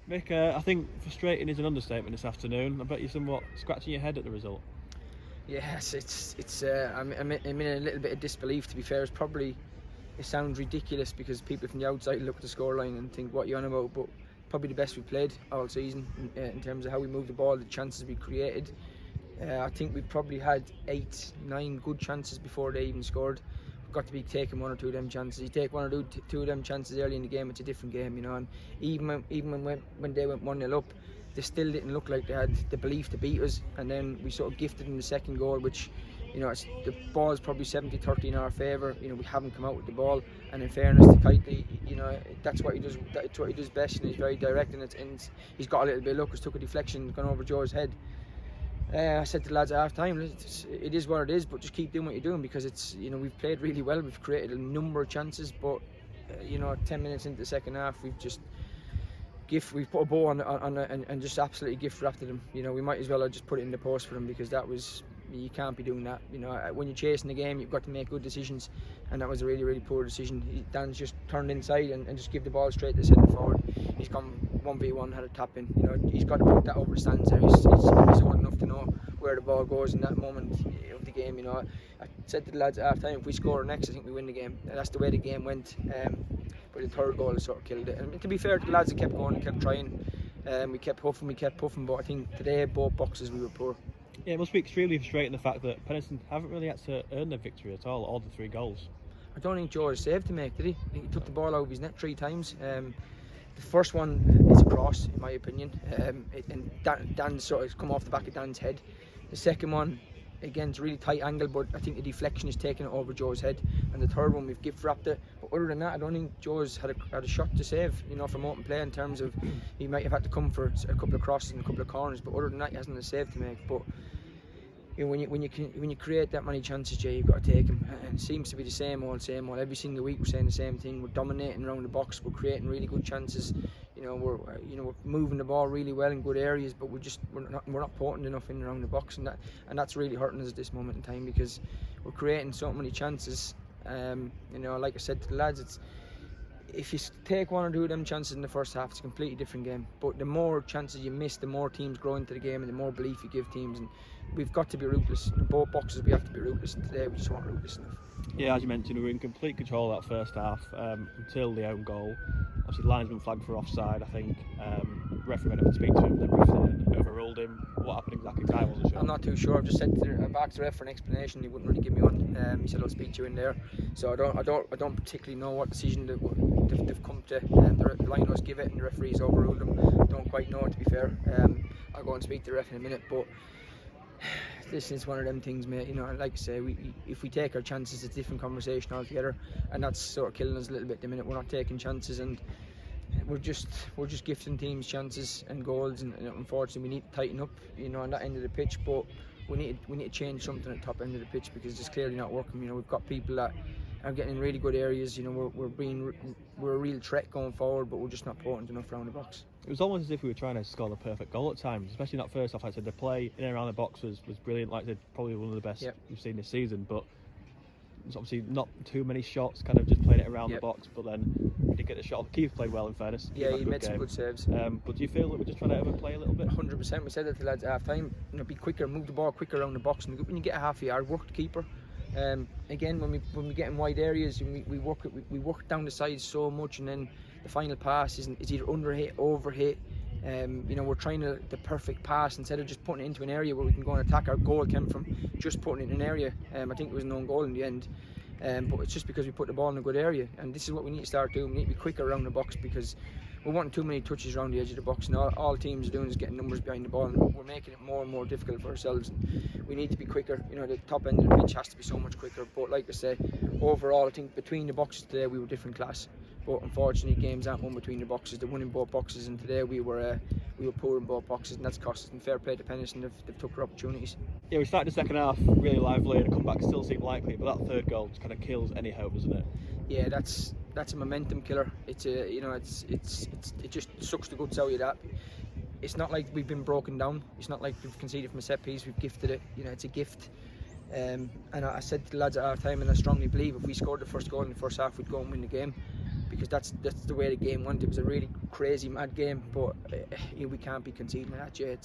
Mick, I think frustrating is an understatement this afternoon. I bet you're somewhat scratching your head at the result. Yes, it's. I'm in a little bit of disbelief. To be fair, it sounds ridiculous because people from the outside look at the scoreline and think what you're on about. But probably the best we played all season in terms of how we moved the ball, the chances we created. I think we probably had 8, 9 good chances before they even scored. We've got to be taking 1 or 2 of them chances. You take 1 or 2 of them chances early in the game, it's a different game, you know. And even when they went 1-0 up, they still didn't look like they had the belief to beat us. And then we sort of gifted them the second goal, which, you know, the ball's probably 70-30 in our favour. You know, we haven't come out with the ball. And in fairness to Taddy, you know, that's what he does. That's what he does best, and he's very direct. And he's got a little bit of luck. He's took a deflection, gone over Joe's head. I said to the lads at half time, it is what it is, but just keep doing what you're doing because it's, you know, we've played really well, we've created a number of chances, but you know, 10 minutes into the second half, we've put a bow on and just absolutely gift wrapped them. You know, we might as well have just put it in the post for them because you can't be doing that. You know, when you're chasing the game, you've got to make good decisions, and that was a really, really poor decision. Dan's just turned inside and just give the ball straight to the centre forward. He's gone 1v1, had a tap in. You know, he's got to put that over the stands there. He's old enough to know where the ball goes in that moment of the game. You know, I said to the lads at half time, if we score next, I think we win the game. And that's the way the game went. But the third goal has sort of killed it. And to be fair to the lads, they kept going, they kept trying. We kept puffing, but I think today both boxes we were poor. Yeah, it must be extremely frustrating the fact that Penistone haven't really had to earn the victory at all the 3 goals. I don't think Joe had a save to make, did he? He took the ball out of his net 3 times. The first one is a cross, in my opinion, and Dan sort of come off the back of Dan's head. The second one, again, it's a really tight angle, but I think the deflection is taking it over Joe's head. And the third one, we've gift wrapped it. But other than that, I don't think Joe's had a shot to save, you know, from open play in terms of he might have had to come for a couple of crosses and a couple of corners, but other than that, he hasn't a save to make. But you know, when you create that many chances, Jay, you've got to take them. And it seems to be the same old. Every single week we're saying the same thing. We're dominating around the box. We're creating really good chances. You know, we're moving the ball really well in good areas, but we're not potent enough in and around the box, and that's really hurting us at this moment in time because we're creating so many chances. You know, like I said to the lads, if you take 1 or 2 of them chances in the first half, it's a completely different game. But the more chances you miss, the more teams grow into the game and the more belief you give teams. And we've got to be ruthless. In both boxes, we have to be ruthless. And today, we just weren't ruthless enough. Yeah, as you mentioned, we were in complete control of that first half until the own goal. Obviously, the linesman flagged for offside, I think. Referee went up to speak to him, the referee overruled him. What happened exactly? I wasn't sure. I'm not too sure. I've just said back to the ref for an explanation. He wouldn't really give me one. He said I'll speak to you in there. So I don't particularly know what decision they've come to. The linos give it, and the referees overruled them. Don't quite know it, to be fair. I'll go and speak to the ref in a minute, but this is one of them things, mate. You know, like I say, if we take our chances, it's a different conversation altogether, and that's sort of killing us a little bit at the minute. We're not taking chances, and we're just gifting teams chances and goals, and unfortunately we need to tighten up, you know, on that end of the pitch. But we need to change something at the top end of the pitch because it's clearly not working. You know, we've got people that are getting in really good areas. You know, we're a real threat going forward, but we're just not potent enough around the box. It was almost as if we were trying to score the perfect goal at times, especially in that first half. Like I said, the play in and around the box was brilliant. Like I said, probably one of the best we've seen this season. But it's obviously not too many shots, kind of just playing it around the box. But then we did get the shot. Keith played well, in fairness. Yeah, he made some good saves. But do you feel that we're just trying to overplay a little bit? 100%. We said that to the lads at half time. You know, be quicker, move the ball quicker around the box, and when you get a half a yard, work the keeper. Again, when we get in wide areas, and we work down the sides so much, and then the final pass is either under hit, over hit. You know, we're trying the perfect pass instead of just putting it into an area where we can go and attack. Our goal came from just putting it in an area. I think it was an own goal in the end, but it's just because we put the ball in a good area, and this is what we need to start doing. We need to be quicker around the box because we're wanting too many touches around the edge of the box, and all teams are doing is getting numbers behind the ball, and we're making it more and more difficult for ourselves. We need to be quicker. You know, the top end of the pitch has to be so much quicker. But like I say, overall, I think between the boxes today we were different class. But unfortunately, games aren't won between the boxes. They're won in both boxes, and today we were poor in both boxes, and that's cost us. And fair play to Penistone, they've took their opportunities. Yeah, we started the second half really lively, and a comeback still seemed likely, but that third goal just kind of kills any hope, doesn't it? Yeah, that's a momentum killer. It's it just sucks the guts out of that. It's not like we've been broken down. It's not like we've conceded from a set piece. We've gifted it. You know, it's a gift. And I said to the lads at half time, and I strongly believe if we scored the first goal in the first half, we'd go and win the game. because that's the way the game went. It was a really crazy, mad game, but we can't be conceding that, Jay.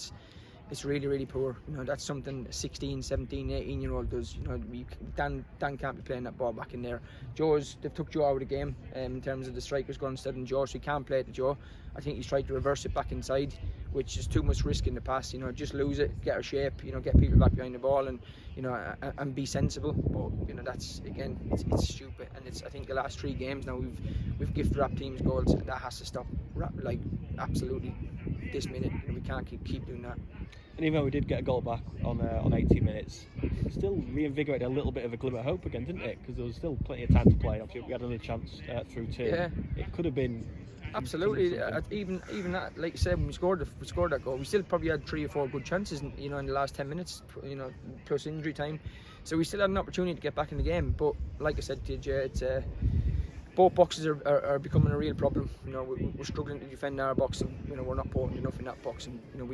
It's really, really poor. You know, that's something a 16, 17, 18-year-old does. You know, Dan can't be playing that ball back in there. They've took Joe out of the game in terms of the strikers going instead of Joe, so he can't play it to Joe. I think he's tried to reverse it back inside, which is too much risk in the pass. You know, just lose it, get our shape. You know, get people back behind the ball, and you know, and be sensible. But you know, that's again, it's stupid, and I think the last 3 games now we've gift wrapped teams goals. That has to stop. Like absolutely, this minute. You know, we can't keep doing that. And even though we did get a goal back on 80 minutes, it still reinvigorated a little bit of a glimmer of hope again, didn't it? Because there was still plenty of time to play. Obviously, we had another chance through 2. Yeah. It could have been. Absolutely. Even that, like you said, when we scored that goal, we still probably had 3 or 4 good chances, you know, in the last 10 minutes, you know, plus injury time. So we still had an opportunity to get back in the game. But like I said to you, Jay, it's both boxes are becoming a real problem. You know, we're struggling to defend our box, and you know, we're not potent enough in that box. And you know,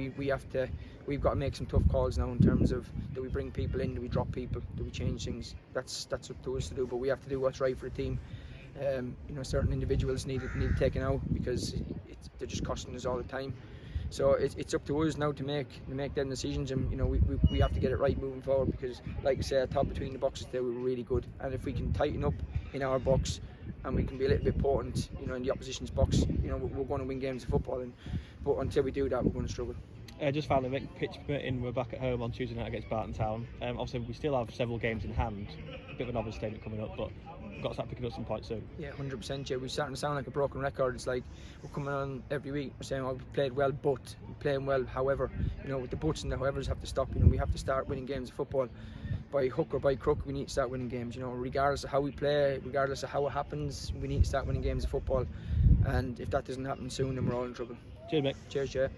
we've got to make some tough calls now in terms of, do we bring people in, do we drop people, do we change things? That's up to us to do. But we have to do what's right for the team. You know, certain individuals need taken out because they're just costing us all the time. So it's up to us now to make them decisions, and you know, we have to get it right moving forward, because like I say, I thought between the boxes there we were really good, and if we can tighten up in our box and we can be a little bit potent, you know, in the opposition's box, you know, we're going to win games of football. But until we do that, we're going to struggle. Just finally, pitch permitting, we're back at home on Tuesday night against Barton Town. Obviously, we still have several games in hand. A bit of an obvious statement coming up, but we've got to start picking up some points soon. Yeah, 100%. Yeah, we're starting to sound like a broken record. It's like we're coming on every week, we're saying, "Oh, we played well, but we're playing well." However, you know, with the buts and the howevers have to stop. You know, we have to start winning games of football. By hook or by crook, we need to start winning games. You know, regardless of how we play, regardless of how it happens, we need to start winning games of football. And if that doesn't happen soon, then we're all in trouble. Cheers, mate. Cheers, Jay.